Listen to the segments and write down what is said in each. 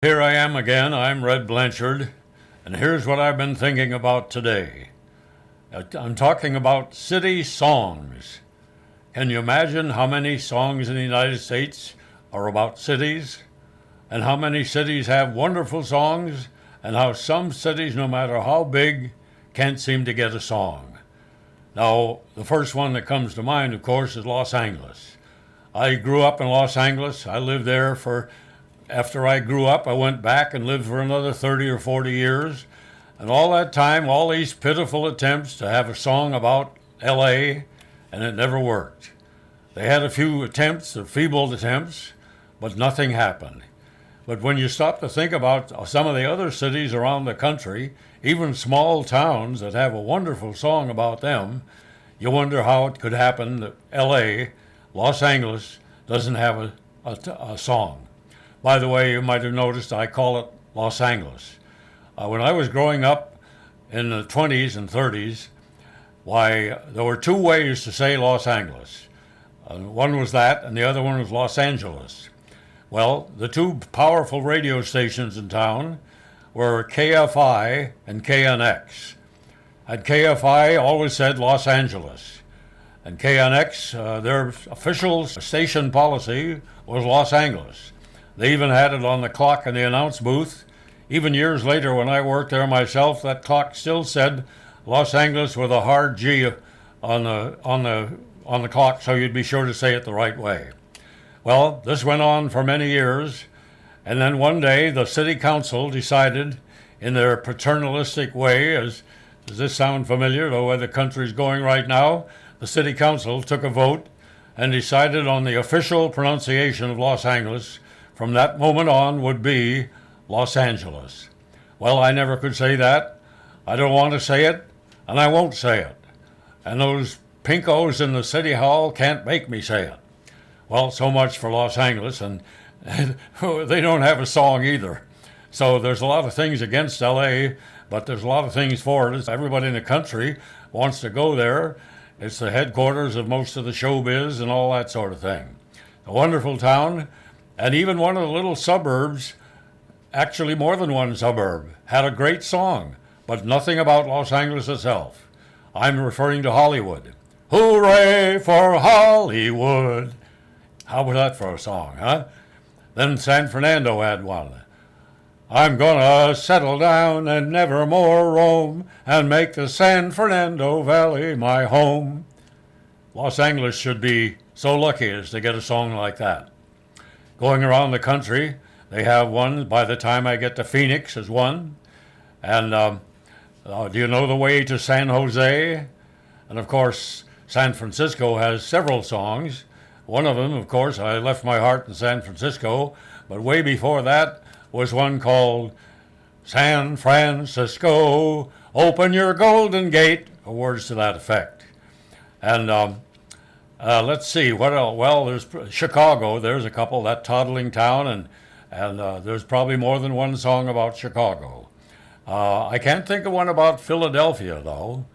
Here I am again. I'm Red Blanchard, and here's what I've been thinking about today. I'm talking about city songs. Can you imagine how many songs in the United States are about cities? And how many cities have wonderful songs? And how some cities, no matter how big, can't seem to get a song? Now, the first one that comes to mind, of course, is Los Angeles. I grew up in Los Angeles. I lived there after I grew up, I went back and lived for another 30 or 40 years. And all that time, all these pitiful attempts to have a song about L.A., and it never worked. They had a few attempts, feeble attempts, but nothing happened. But when you stop to think about some of the other cities around the country, even small towns that have a wonderful song about them, you wonder how it could happen that L.A., Los Angeles, doesn't have a song. By the way, you might have noticed I call it Los Angeles. When I was growing up in the 20s and 30s, there were two ways to say Los Angeles. One was that, and the other one was Los Angeles. Well, the two powerful radio stations in town were KFI and KNX. And KFI always said Los Angeles. And KNX, their official station policy was Los Angeles. They even had it on the clock in the announce booth. Even years later, when I worked there myself, that clock still said Los Angeles with a hard G on the clock, so you'd be sure to say it the right way. Well, this went on for many years, and then one day the city council decided, in their paternalistic way, does this sound familiar, the way the country's going right now? The city council took a vote and decided on the official pronunciation of Los Angeles from that moment on would be Los Angeles. Well, I never could say that. I don't want to say it, and I won't say it. And those pinkos in the city hall can't make me say it. Well, so much for Los Angeles, and they don't have a song either. So there's a lot of things against L.A., but there's a lot of things for it. Everybody in the country wants to go there. It's the headquarters of most of the showbiz and all that sort of thing. A wonderful town. And even one of the little suburbs, actually more than one suburb, had a great song, but nothing about Los Angeles itself. I'm referring to Hollywood. Hooray for Hollywood! How was that for a song, huh? Then San Fernando had one. I'm gonna settle down and never more roam and make the San Fernando Valley my home. Los Angeles should be so lucky as to get a song like that. Going around the country, they have one. By the time I get to Phoenix, is one. And do you know the way to San Jose? And of course, San Francisco has several songs. One of them, of course, I left my heart in San Francisco, but way before that was one called San Francisco, open your golden gate, or words to that effect. And let's see, what else? Well, there's Chicago. There's a couple, that toddling town, and there's probably more than one song about Chicago. I can't think of one about Philadelphia, though.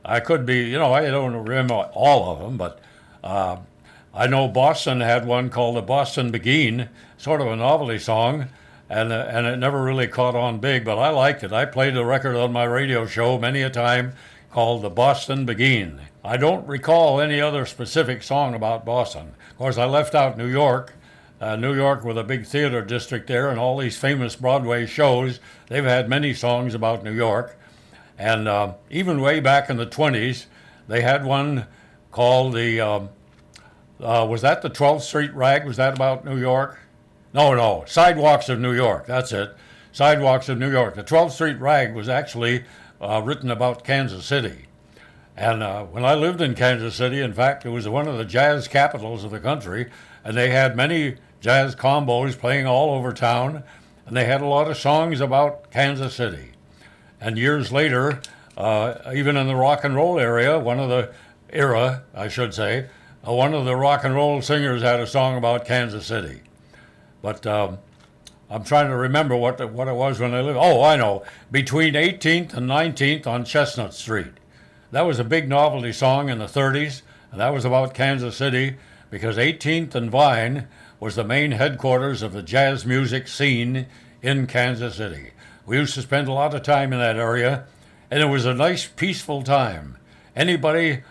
I could be, I don't remember all of them, but I know Boston had one called the Boston Begin, sort of a novelty song, and it never really caught on big, but I liked it. I played the record on my radio show many a time called the Boston Begin. I don't recall any other specific song about Boston. Of course, I left out New York. New York with a big theater district there and all these famous Broadway shows. They've had many songs about New York. And even way back in the 20s, they had one called was that the 12th Street Rag? Was that about New York? No, Sidewalks of New York. That's it. Sidewalks of New York. The 12th Street Rag was actually written about Kansas City. And when I lived in Kansas City, in fact, it was one of the jazz capitals of the country, and they had many jazz combos playing all over town, and they had a lot of songs about Kansas City. And years later, even in the rock and roll area, one of the rock and roll singers had a song about Kansas City. But I'm trying to remember what it was when I lived. Oh, I know. Between 18th and 19th on Chestnut Street. That was a big novelty song in the 30s, and that was about Kansas City because 18th and Vine was the main headquarters of the jazz music scene in Kansas City. We used to spend a lot of time in that area, and it was a nice, peaceful time. Anybody,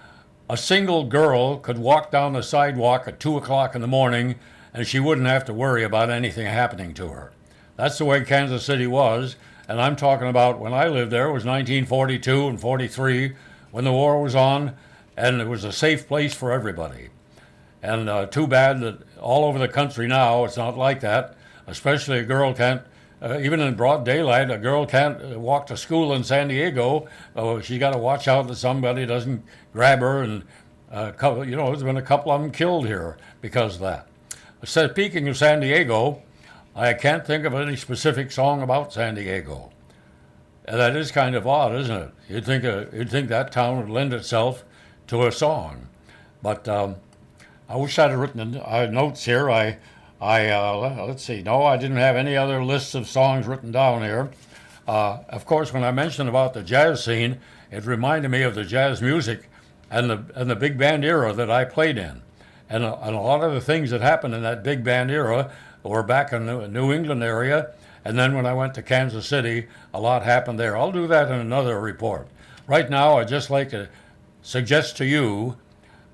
a single girl, could walk down the sidewalk at 2 o'clock in the morning, and she wouldn't have to worry about anything happening to her. That's the way Kansas City was, and I'm talking about when I lived there. It was 1942 and 43, when the war was on, and it was a safe place for everybody. And too bad that all over the country now it's not like that. Especially a girl can't, even in broad daylight, a girl can't walk to school in San Diego. She's got to watch out that somebody doesn't grab her. And there's been a couple of them killed here because of that. So speaking of San Diego, I can't think of any specific song about San Diego. And that is kind of odd, isn't it? You'd think that town would lend itself to a song, but I wish I'd written notes here. Let's see. No, I didn't have any other lists of songs written down here. Of course, when I mentioned about the jazz scene, it reminded me of the jazz music and the big band era that I played in, and a lot of the things that happened in that big band era were back in the New England area. And then when I went to Kansas City, a lot happened there. I'll do that in another report. Right now, I'd just like to suggest to you,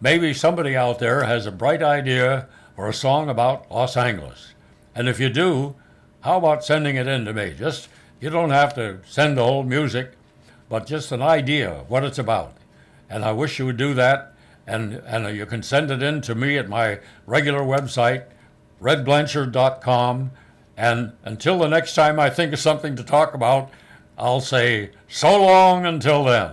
maybe somebody out there has a bright idea for a song about Los Angeles. And if you do, how about sending it in to me? You don't have to send the whole music, but just an idea of what it's about. And I wish you would do that. And you can send it in to me at my regular website, redblanchard.com. And until the next time I think of something to talk about, I'll say so long until then.